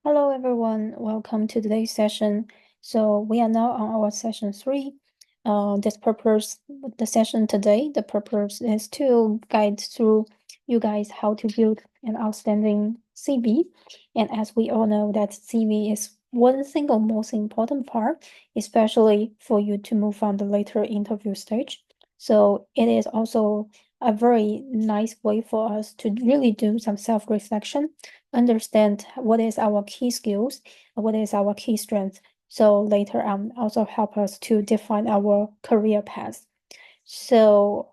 Hello, everyone. Welcome to today's session. So we are now on our session 3. The session today, the purpose is to guide through you guys how to build an outstanding CV. And as we all know, that CV is one single most important part, especially for you to move on the later interview stage. So it is also a very nice way for us to really do some self-reflection, understand what is our key skills, what is our key strength. So later on, also help us to define our career path. So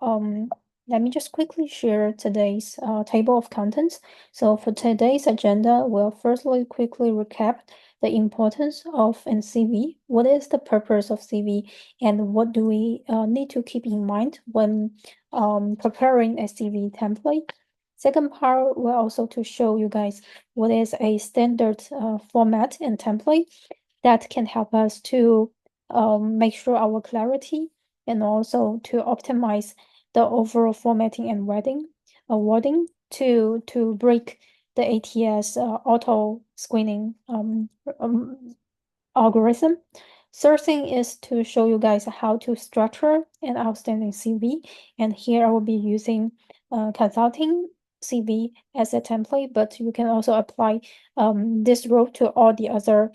let me just quickly share today's table of contents. So for today's agenda, we'll firstly quickly recap the importance of an CV. What is the purpose of CV, and what do we need to keep in mind when preparing a CV template? Second part will also to show you guys what is a standard format and template that can help us to make sure our clarity and also to optimize the overall formatting and wording to break the ATS auto screening algorithm. Third thing is to show you guys how to structure an outstanding CV. And here I will be using consulting CV as a template, but you can also apply this rule to all the other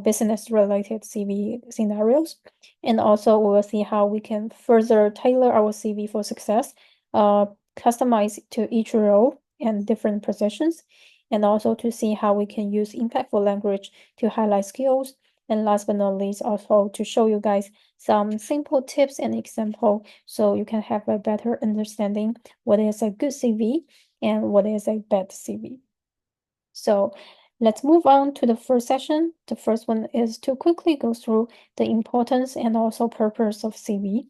business related CV scenarios. And also we will see how we can further tailor our CV for success, customize to each role and different positions, and also to see how we can use impactful language to highlight skills. And last but not least, also to show you guys some simple tips and example so you can have a better understanding what is a good CV and what is a bad CV. So let's move on to the first session. The first one is to quickly go through the importance and also purpose of CV.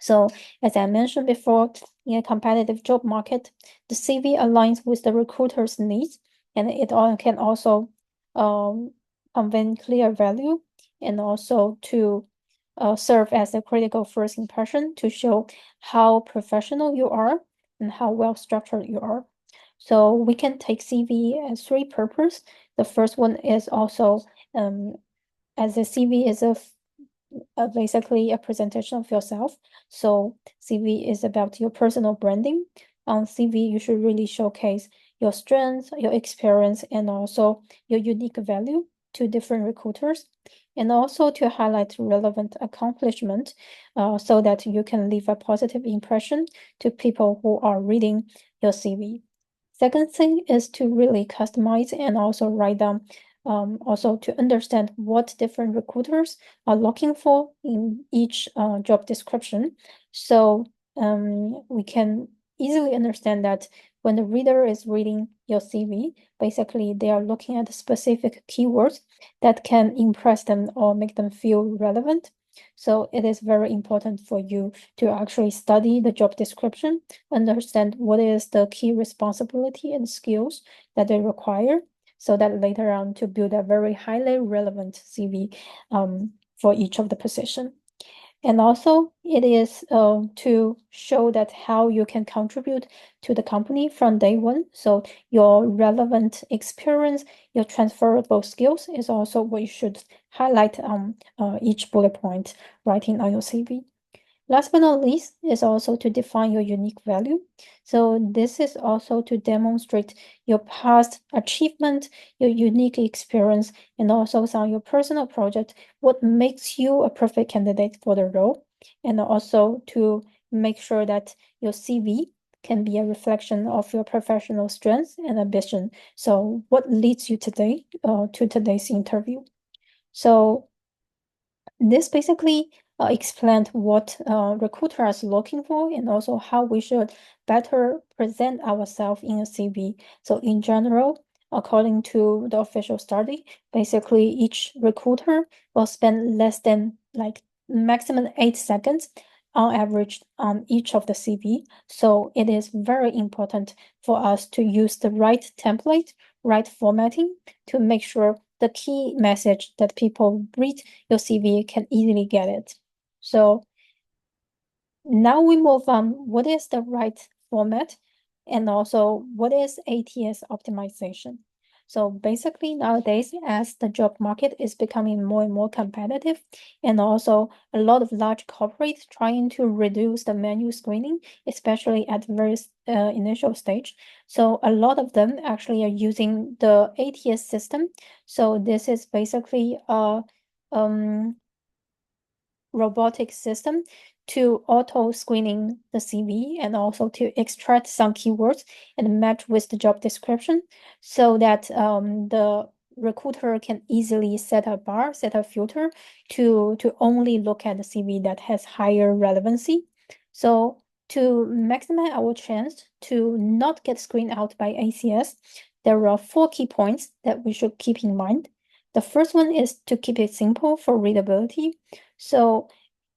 So as I mentioned before, in a competitive job market, the CV aligns with the recruiter's needs, and it can also convey clear value and also to serve as a critical first impression to show how professional you are and how well structured you are. So we can take CV as three purposes. The first one is also as a CV is basically a presentation of yourself. So CV is about your personal branding. On CV, you should really showcase your strengths, your experience, and also your unique value to different recruiters, and also to highlight relevant accomplishment so that you can leave a positive impression to people who are reading your CV. Second thing is to really customize and also write down also to understand what different recruiters are looking for in each job description. So we can easily understand that when the reader is reading your CV, basically they are looking at specific keywords that can impress them or make them feel relevant. So it is very important for you to actually study the job description, understand what is the key responsibility and skills that they require, so that later on to build a very highly relevant CV for each of the position. And also it is to show that how you can contribute to the company from day one. So your relevant experience, your transferable skills is also what you should highlight on each bullet point writing on your CV. Last but not least is also to define your unique value. So this is also to demonstrate your past achievement, your unique experience, and also some of your personal project, what makes you a perfect candidate for the role, and also to make sure that your CV can be a reflection of your professional strengths and ambition. So what leads you today to today's interview? So this basically explained what recruiters are looking for and also how we should better present ourselves in a CV. So in general, according to the official study, basically each recruiter will spend less than like maximum 8 seconds on average on each of the CV. So it is very important for us to use the right template, right formatting to make sure the key message that people read your CV can easily get it. So now we move on. What is the right format? And also, what is ATS optimization? So basically nowadays, as the job market is becoming more and more competitive, and also a lot of large corporates trying to reduce the manual screening, especially at the very initial stage. So a lot of them actually are using the ATS system. So this is basically a robotic system to auto screening the CV and also to extract some keywords and match with the job description so that the recruiter can easily set a bar, set a filter to only look at the CV that has higher relevancy. So to maximize our chance to not get screened out by ACS, there are 4 key points that we should keep in mind. The first one is to keep it simple for readability. So,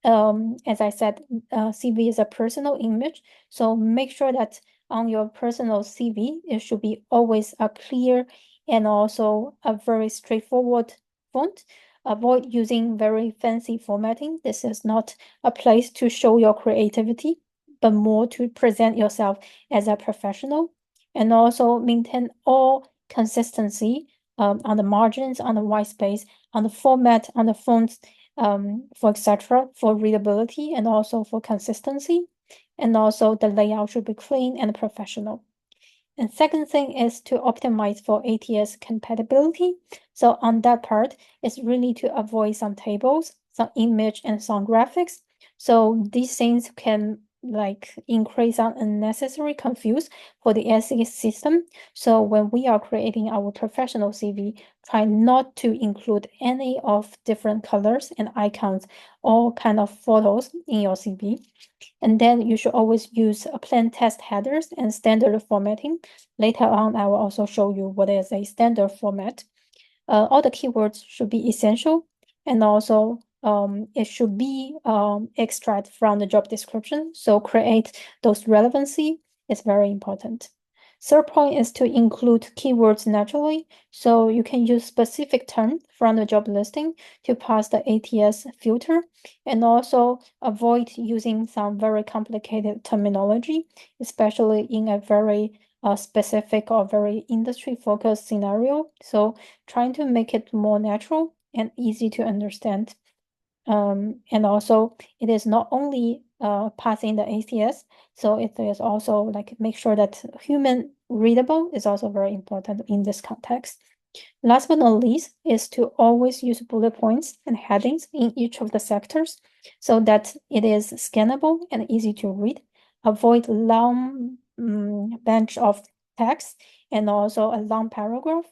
as I said, CV is a personal image. So make sure that on your personal CV, it should be always a clear and also a very straightforward font. Avoid using very fancy formatting. This is not a place to show your creativity, but more to present yourself as a professional. And also maintain all consistency on the margins, on the white space, on the format, on the fonts, for etc., for readability and also for consistency. And also the layout should be clean and professional. And second thing is to optimize for ATS compatibility. So on that part, it's really to avoid some tables, some image and some graphics. So these things can like increase some unnecessary confuse for the SE system. So when we are creating our professional CV, try not to include any of different colors and icons or kind of photos in your CV. And then you should always use a plain text headers and standard formatting. Later on, I will also show you what is a standard format. All the keywords should be essential, and also it should be extract from the job description. So create those relevancy is very important. Third point is to include keywords naturally. So you can use specific term from the job listing to pass the ATS filter, and also avoid using some very complicated terminology, especially in a very specific or very industry focused scenario. So trying to make it more natural and easy to understand. And also it is not only passing the ACS, so it is also like make sure that human readable is also very important in this context. Last but not least is to always use bullet points and headings in each of the sectors so that it is scannable and easy to read. Avoid long bunch of text and also a long paragraph.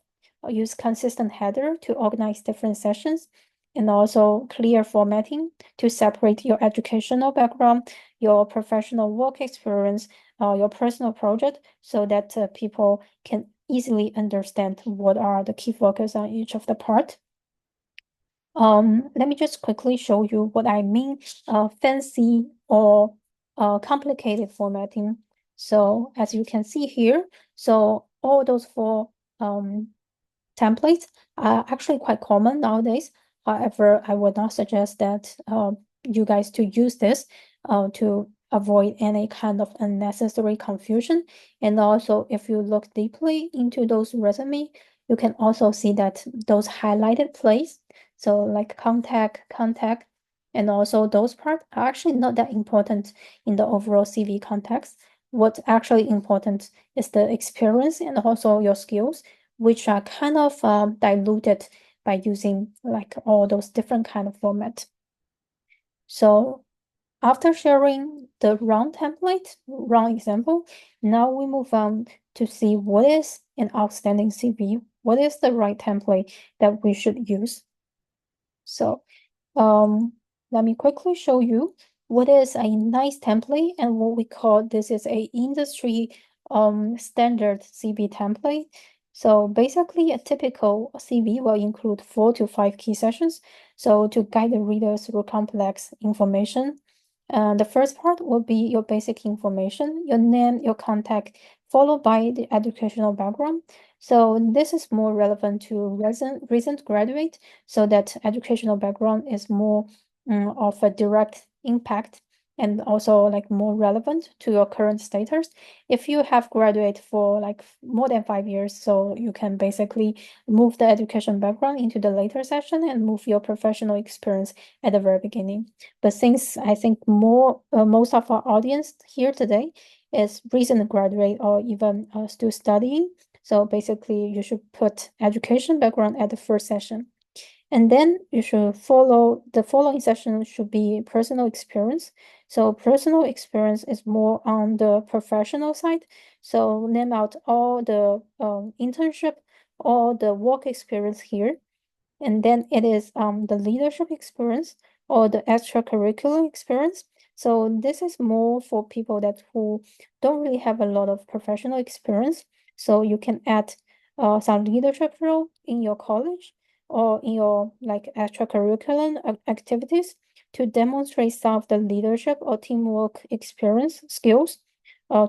Use consistent header to organize different sessions, and also clear formatting to separate your educational background, your professional work experience, your personal project, so that people can easily understand what are the key focus on each of the part. Let me just quickly show you what I mean, fancy or complicated formatting. So as you can see here, so all those 4 templates are actually quite common nowadays. However, I would not suggest that you guys to use this to avoid any kind of unnecessary confusion. And also, if you look deeply into those resume, you can also see that those highlighted place, so like contact, and also those parts are actually not that important in the overall CV context. What's actually important is the experience and also your skills, which are kind of diluted by using like all those different kind of format. So after sharing the round template, round example, now we move on to see what is an outstanding CV, what is the right template that we should use. So let me quickly show you what is a nice template and what we call this is a industry standard CV template. So basically a typical CV will include 4 to 5 key sessions. So to guide the readers through complex information. The first part will be your basic information, your name, your contact, followed by the educational background. So this is more relevant to recent graduate, so that educational background is more of a direct impact and also like more relevant to your current status. If you have graduated for like more than 5 years, so you can basically move the education background into the later session and move your professional experience at the very beginning. But since I think most of our audience here today is recent graduate or even still studying, so basically you should put education background at the first session. And then you should follow the following session should be personal experience. So personal experience is more on the professional side. So name out all the internship, all the work experience here. And then it is the leadership experience or the extracurricular experience. So this is more for people that who don't really have a lot of professional experience. So you can add some leadership role in your college or in your like extracurricular activities to demonstrate some of the leadership or teamwork experience skills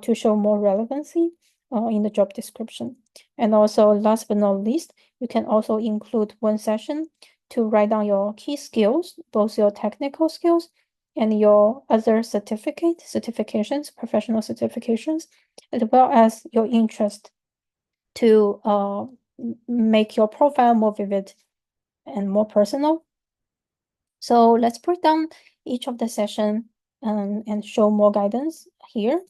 to show more relevancy in the job description. And also last but not least, you can also include one session to write down your key skills, both your technical skills and your other certifications, professional certifications, as well as your interest to make your profile more vivid and more personal. So let's break down each of the session and show more guidance here.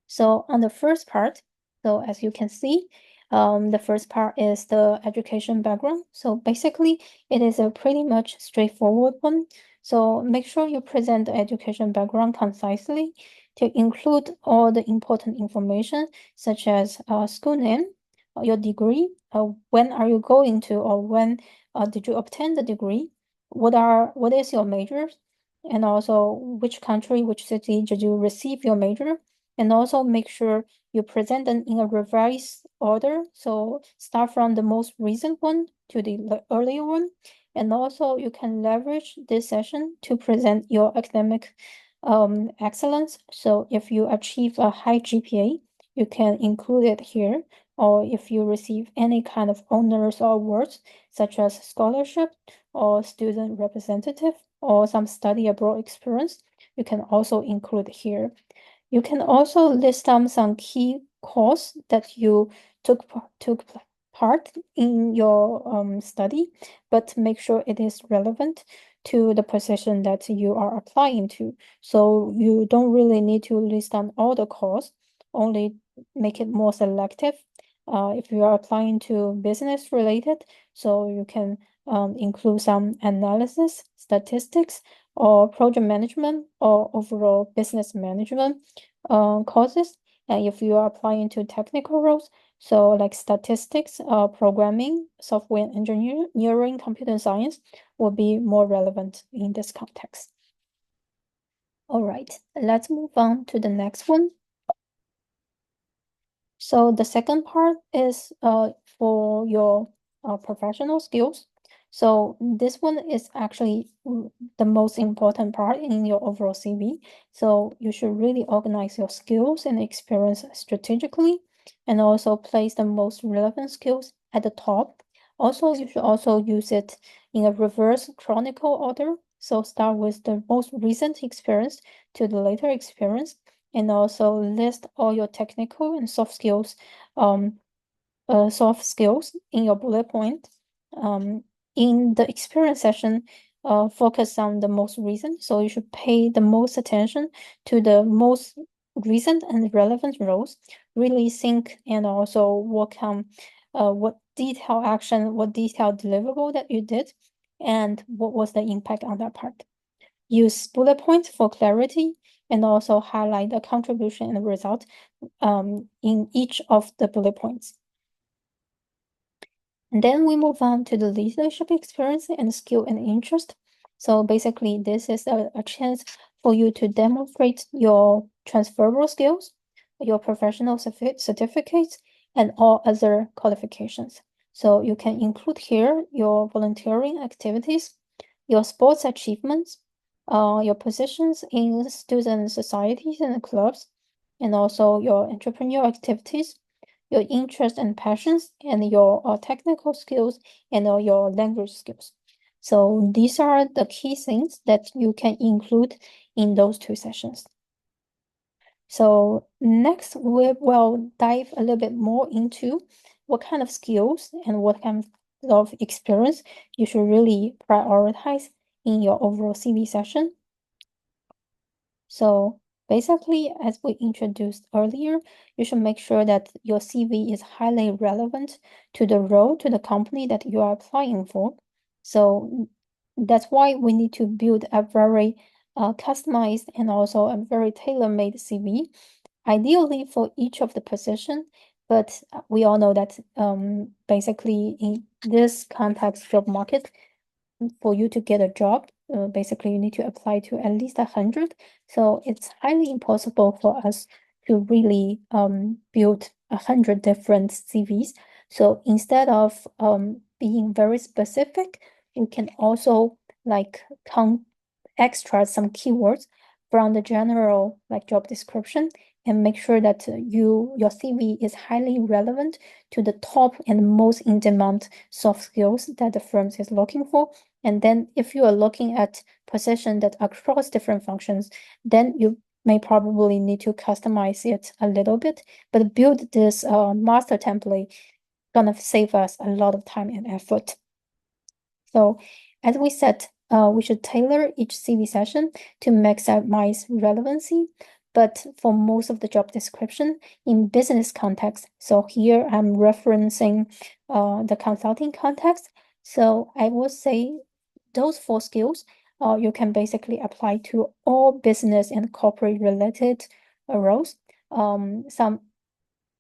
So on the first part, so as you can see, the first part is the education background. So basically, it is a pretty much straightforward one. So make sure you present the education background concisely to include all the important information, such as school name, your degree, when are you going to, or when did you obtain the degree, what is your major, and also which country, which city did you receive your major, and also make sure you present them in a revised order. So start from the most recent one to the earlier one. And also you can leverage this session to present your academic excellence. So if you achieve a high GPA, you can include it here. Or if you receive any kind of honors or awards, such as scholarship or student representative or some study abroad experience, you can also include here. You can also list down some key course that you took part in your study, but make sure it is relevant to the position that you are applying to. So you don't really need to list down all the course, only make it more selective. If you are applying to business related, so you can include some analysis, statistics, or project management, or overall business management courses. And if you are applying to technical roles, so like statistics, programming, software engineering, computer science will be more relevant in this context. All right, let's move on to the next one. So the second part is for your professional skills. So this one is actually the most important part in your overall CV. So you should really organize your skills and experience strategically and also place the most relevant skills at the top. Also, you should also use it in a reverse chronicle order. So start with the most recent experience to the later experience and also list all your technical and soft skills in your bullet point. In the experience session, focus on the most recent. So you should pay the most attention to the most recent and relevant roles. Really think and also work on what detailed action, what detailed deliverable that you did, and what was the impact on that part. Use bullet points for clarity and also highlight the contribution and result in each of the bullet points. And then we move on to the leadership experience and skill and interest. So basically, this is a chance for you to demonstrate your transferable skills, your professional certificates, and all other qualifications. So you can include here your volunteering activities, your sports achievements, your positions in student societies and clubs, and also your entrepreneurial activities, your interests and passions, and your technical skills and your language skills. So these are the key things that you can include in those two sessions. So next we will dive a little bit more into what kind of skills and what kind of experience you should really prioritize in your overall CV session. So basically, as we introduced earlier, you should make sure that your CV is highly relevant to the role, to the company that you are applying for. So that's why we need to build a very customized and also a very tailor-made CV, ideally for each of the position. But we all know that basically in this context job market, for you to get a job, basically you need to apply to at least 100. So it's highly impossible for us to really build 100 different CVs. So instead of being very specific, you can also like extract some keywords from the general like job description and make sure that your CV is highly relevant to the top and most in-demand soft skills that the firms is looking for. And then if you are looking at position that across different functions, then you may probably need to customize it a little bit, but build this master template gonna save us a lot of time and effort. So as we said, we should tailor each CV session to maximize relevancy. But for most of the job description in business context, so here I'm referencing the consulting context. So I will say those 4 skills you can basically apply to all business and corporate related roles. Some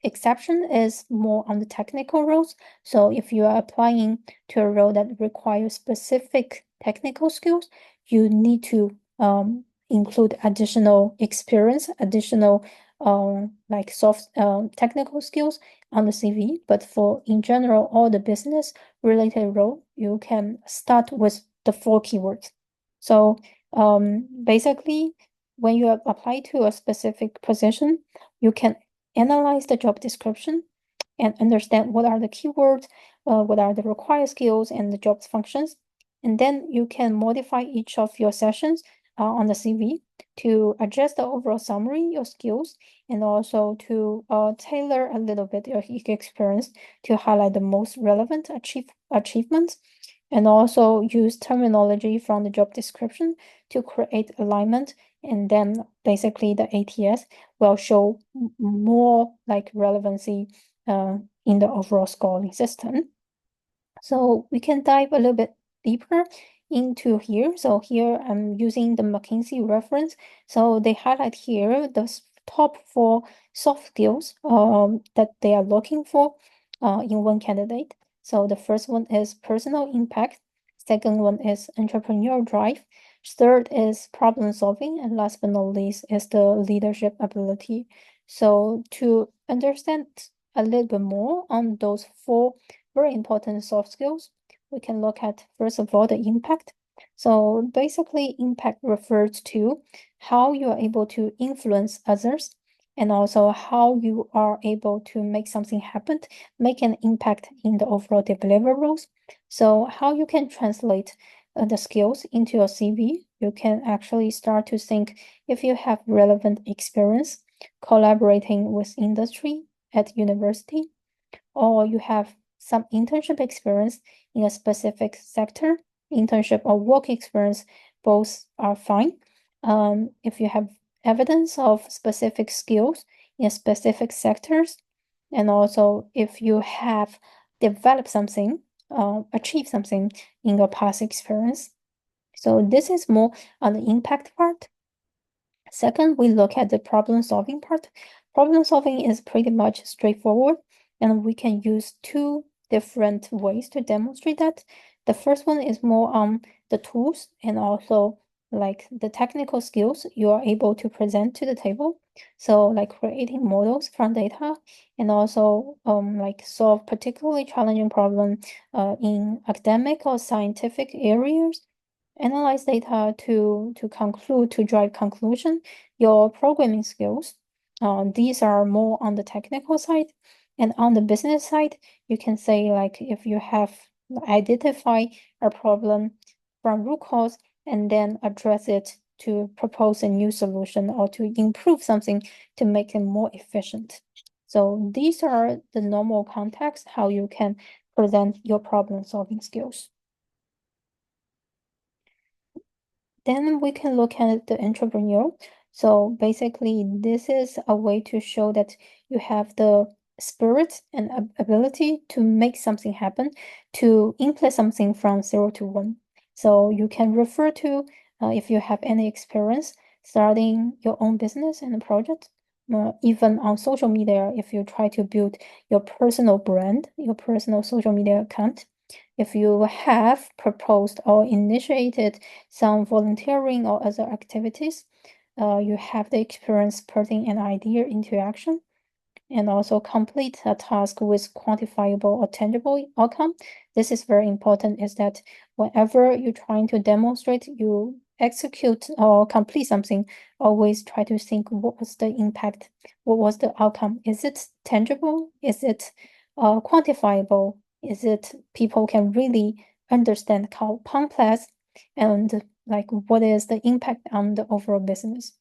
exception is more on the technical roles. So if you are applying to a role that requires specific technical skills, you need to include additional experience, additional like soft technical skills on the CV. But for in general, all the business related role, you can start with the 4 keywords. So basically, when you apply to a specific position, you can analyze the job description and understand what are the keywords, what are the required skills and the job functions. And then you can modify each of your sessions on the CV to adjust the overall summary, your skills, and also to tailor a little bit your experience to highlight the most relevant achievements, and also use terminology from the job description to create alignment. And then basically the ATS will show more like relevancy in the overall scoring system. So we can dive a little bit deeper into here. So here I'm using the McKinsey reference. So they highlight here the top 4 soft skills that they are looking for in one candidate. So the first one is personal impact. Second one is entrepreneurial drive. Third is problem solving. And last but not least is the leadership ability. So to understand a little bit more on those 4 very important soft skills, we can look at, first of all, the impact. So basically, impact refers to how you are able to influence others and also how you are able to make something happen, make an impact in the overall deliverables. So how you can translate the skills into your CV, you can actually start to think if you have relevant experience collaborating with industry at university, or you have some internship experience in a specific sector, internship or work experience, both are fine. If you have evidence of specific skills in specific sectors, and also if you have developed something, achieved something in your past experience. So this is more on the impact part. Second, we look at the problem solving part. Problem solving is pretty much straightforward, and we can use 2 different ways to demonstrate that. The first one is more on the tools and also like the technical skills you are able to present to the table. So like creating models from data and also like solve particularly challenging problem in academic or scientific areas, analyze data to conclude, to drive conclusion, your programming skills. These are more on the technical side. And on the business side, you can say like if you have identify a problem from root cause and then address it to propose a new solution or to improve something to make it more efficient. So these are the normal context, how you can present your problem-solving skills. Then we can look at the entrepreneur. So basically, this is a way to show that you have the spirit and ability to make something happen, to implement something from 0 to 1. So you can refer to if you have any experience starting your own business and a project, even on social media, if you try to build your personal brand, your personal social media account. If you have proposed or initiated some volunteering or other activities, you have the experience putting an idea into action and also complete a task with quantifiable or tangible outcome. This is very important, is that whenever you're trying to demonstrate, you execute or complete something, always try to think what was the impact, what was the outcome? Is it tangible? Is it quantifiable? Is it people can really understand how complex and like what is the impact on the overall business?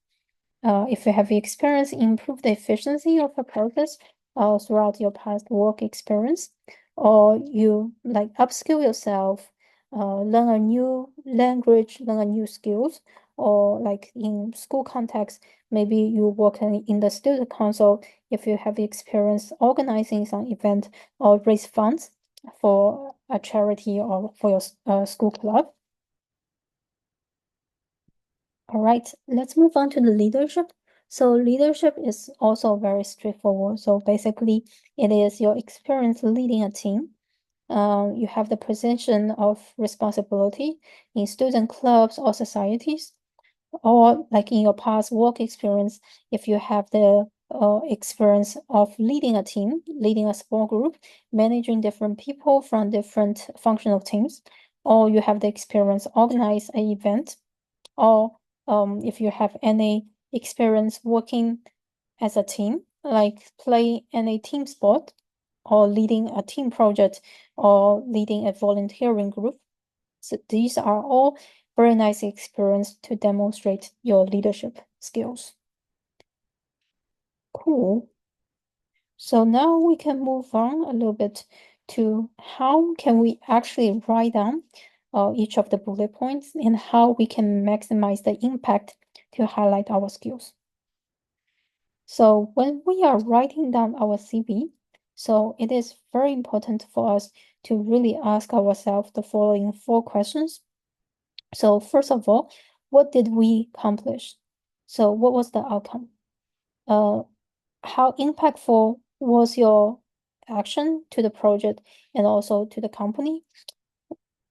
If you have experience, improve the efficiency of a process throughout your past work experience, or you like upskill yourself, learn a new language, learn a new skills, or like in school context, maybe you work in the student council if you have experience organizing some event or raise funds for a charity or for your school club. All right, let's move on to the leadership. So leadership is also very straightforward. So basically, it is your experience leading a team. You have the position of responsibility in student clubs or societies, or like in your past work experience, if you have the experience of leading a team, leading a small group, managing different people from different functional teams, or you have the experience organize an event, or if you have any experience working as a team, like play any team sport or leading a team project or leading a volunteering group. So these are all very nice experience to demonstrate your leadership skills. Cool. So now we can move on a little bit to how can we actually write down each of the bullet points and how we can maximize the impact to highlight our skills. So when we are writing down our CV, so it is very important for us to really ask ourselves the following 4 questions. So first of all, what did we accomplish? So what was the outcome? How impactful was your action to the project and also to the company?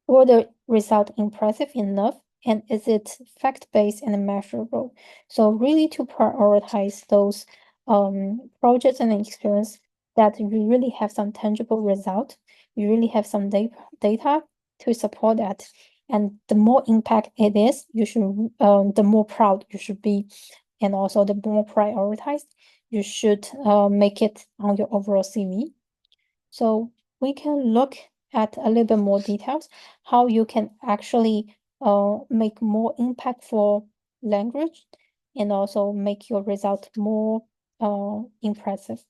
Were the result impressive enough? And is it fact-based and measurable? So really to prioritize those projects and experience that you really have some tangible result, you really have some data to support that. And the more impact it is, you should the more proud you should be, and also the more prioritized you should make it on your overall CV. So we can look at a little bit more details, how you can actually make more impactful language and also make your result more impressive.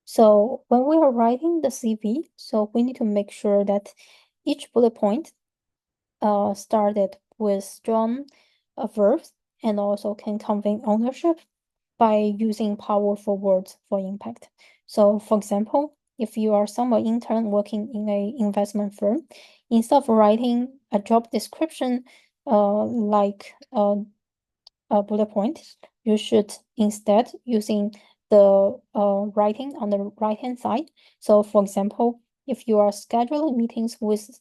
So when we are writing the CV, so we need to make sure that each bullet point started with strong verbs and also can convey ownership by using powerful words for impact. So for example, if you are someone intern working in a investment firm, instead of writing a job description like a bullet point, you should instead using the writing on the right-hand side. So for example, if you are scheduling meetings with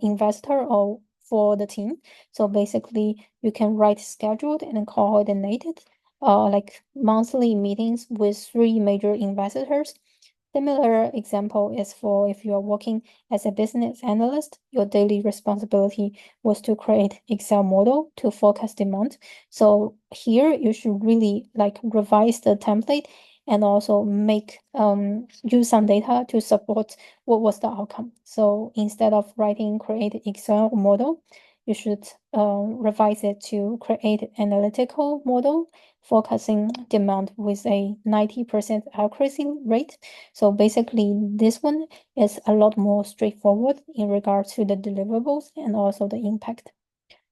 investor or for the team, so basically you can write scheduled and coordinated like monthly meetings with 3 major investors. Similar example is for if you are working as a business analyst, your daily responsibility was to create Excel model to forecast demand. So here you should really like revise the template and also use some data to support what was the outcome. So instead of create Excel model, you should revise it to create analytical model focusing demand with a 90% accuracy rate. So basically, this one is a lot more straightforward in regards to the deliverables and also the impact.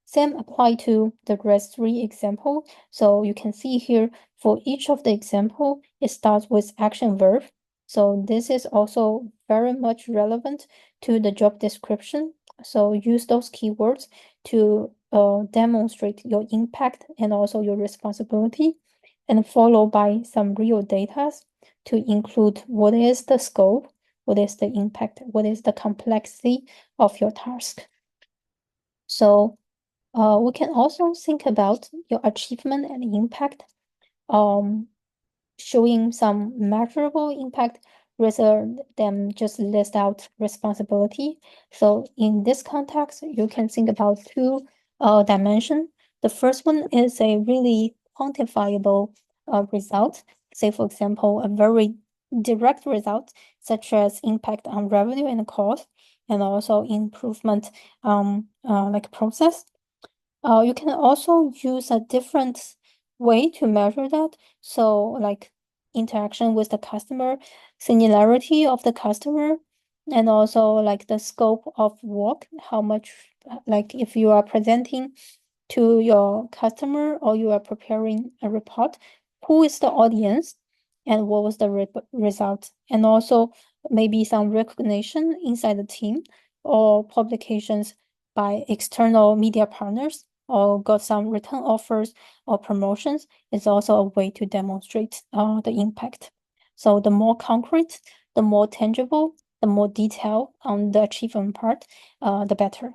Same apply to the rest 3 example. So you can see here for each of the example, it starts with action verb. So this is also very much relevant to the job description. So use those keywords to demonstrate your impact and also your responsibility, and followed by some real data to include what is the scope, what is the impact, what is the complexity of your task. So we can also think about your achievement and impact, showing some measurable impact rather than just list out responsibility. So in this context, you can think about two dimensions. The first one is a really quantifiable result. Say, for example, a very direct result, such as impact on revenue and cost, and also improvement like process. You can also use a different way to measure that. So like interaction with the customer, similarity of the customer, and also like the scope of work, how much, like if you are presenting to your customer or you are preparing a report, who is the audience and what was the result? And also maybe some recognition inside the team or publications by external media partners or got some return offers or promotions is also a way to demonstrate the impact. So the more concrete, the more tangible, the more detail on the achievement part, the better.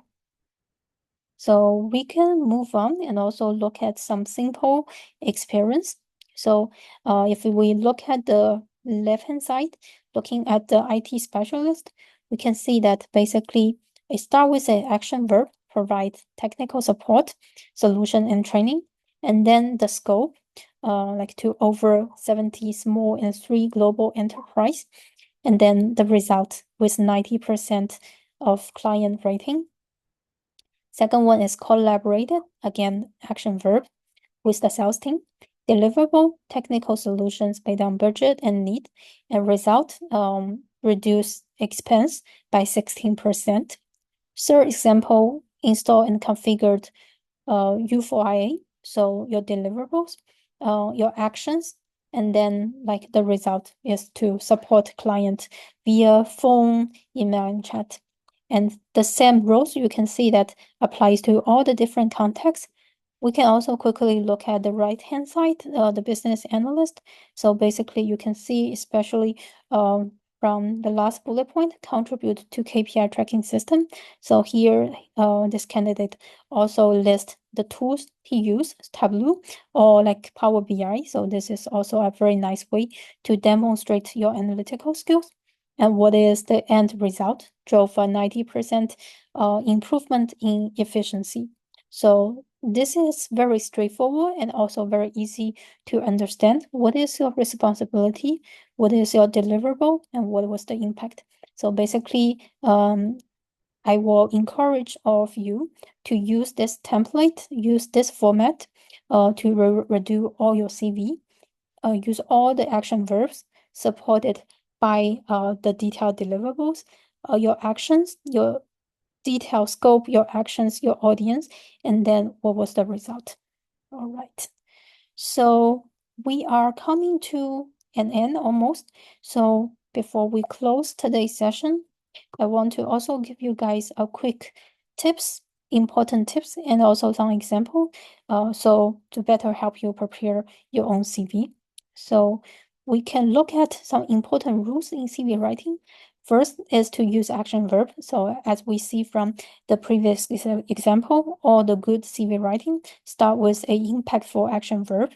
So we can move on and also look at some simple experience. So if we look at the left-hand side, looking at the IT specialist, we can see that basically it starts with an action verb, provide technical support, solution and training, and then the scope, like to over 70 small and 3 global enterprise, and then the result with 90% of client rating. Second one is collaborated, again, action verb with the sales team. Deliverable technical solutions based on budget and need, and result reduce expense by 16%. Third example, install and configured U4IA, so your deliverables, your actions, and then like the result is to support client via phone, email, and chat. And the same rules you can see that applies to all the different contexts. We can also quickly look at the right-hand side, the business analyst. So basically you can see, especially from the last bullet point, contribute to KPI tracking system. So here, this candidate also lists the tools he used, Tableau or like Power BI. So this is also a very nice way to demonstrate your analytical skills. And what is the end result? Drove a 90% improvement in efficiency. So this is very straightforward and also very easy to understand. What is your responsibility? What is your deliverable? And what was the impact? So basically, I will encourage all of you to use this template, use this format to redo all your CV, use all the action verbs supported by the detailed deliverables, your actions, your detailed scope, your actions, your audience, and then what was the result. All right. So we are coming to an end almost. So before we close today's session, I want to also give you guys a quick tips, important tips, and also some example. So to better help you prepare your own CV. So we can look at some important rules in CV writing. First is to use action verb. So as we see from the previous example, all the good CV writing start with a impactful action verb.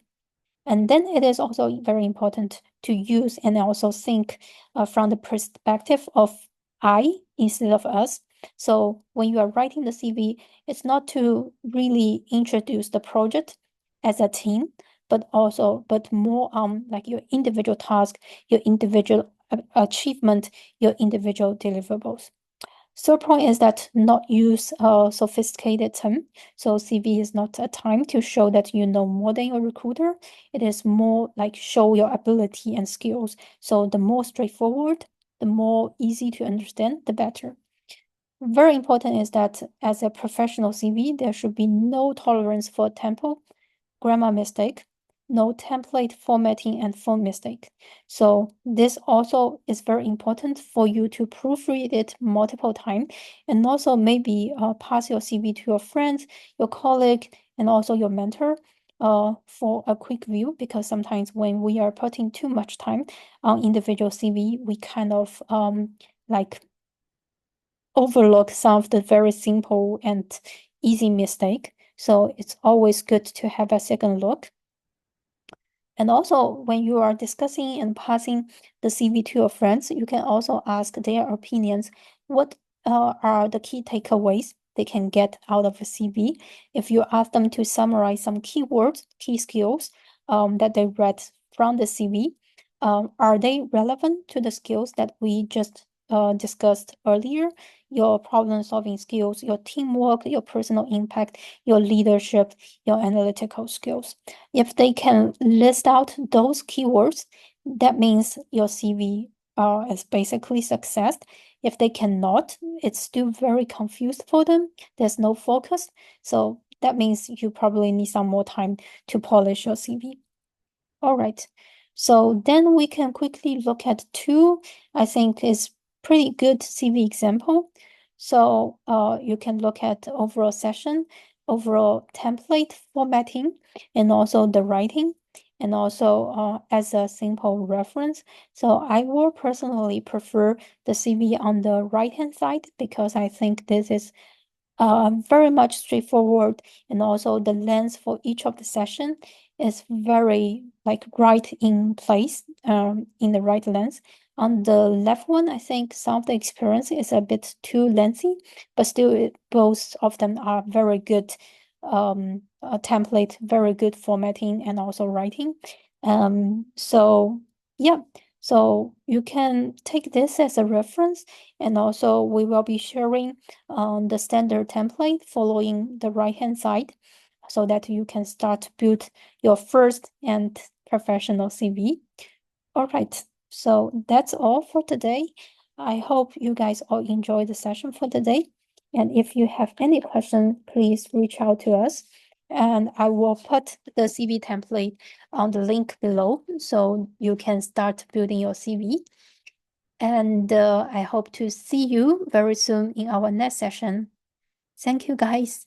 And then it is also very important to use and also think from the perspective of I instead of us. So when you are writing the CV, it's not to really introduce the project as a team, but more on like your individual task, your individual achievement, your individual deliverables. Third point is that not use a sophisticated term. So CV is not a time to show that you know more than your recruiter. It is more like show your ability and skills. So the more straightforward, the more easy to understand, the better. Very important is that as a professional CV, there should be no tolerance for tempo, grammar mistake, no template formatting and font mistake. So this also is very important for you to proofread it multiple times and also maybe pass your CV to your friends, your colleague, and also your mentor for a quick view, because sometimes when we are putting too much time on individual CV, we kind of like overlook some of the very simple and easy mistake. So it's always good to have a second look. And also, when you are discussing and passing the CV to your friends, you can also ask their opinions. What are the key takeaways they can get out of a CV? If you ask them to summarize some keywords, key skills that they read from the CV, are they relevant to the skills that we just discussed earlier? Your problem-solving skills, your teamwork, your personal impact, your leadership, your analytical skills. If they can list out those keywords, that means your CV is basically success. If they cannot, it's still very confused for them. There's no focus. So that means you probably need some more time to polish your CV. All right. So then we can quickly look at two, I think is pretty good CV example. So you can look at overall session, overall template formatting, and also the writing, and also as a simple reference. So I will personally prefer the CV on the right-hand side because I think this is very much straightforward, and also the lens for each of the session is very like right in place, in the right lens. On the left one, I think some of the experience is a bit too lengthy, but still both of them are very good template, very good formatting and also writing. So yeah, so you can take this as a reference, and also we will be sharing the standard template following the right-hand side so that you can start to build your first and professional CV. All right, so that's all for today. I hope you guys all enjoyed the session for today. And if you have any questions, please reach out to us. And I will put the CV template on the link below so you can start building your CV. And I hope to see you very soon in our next session. Thank you, guys.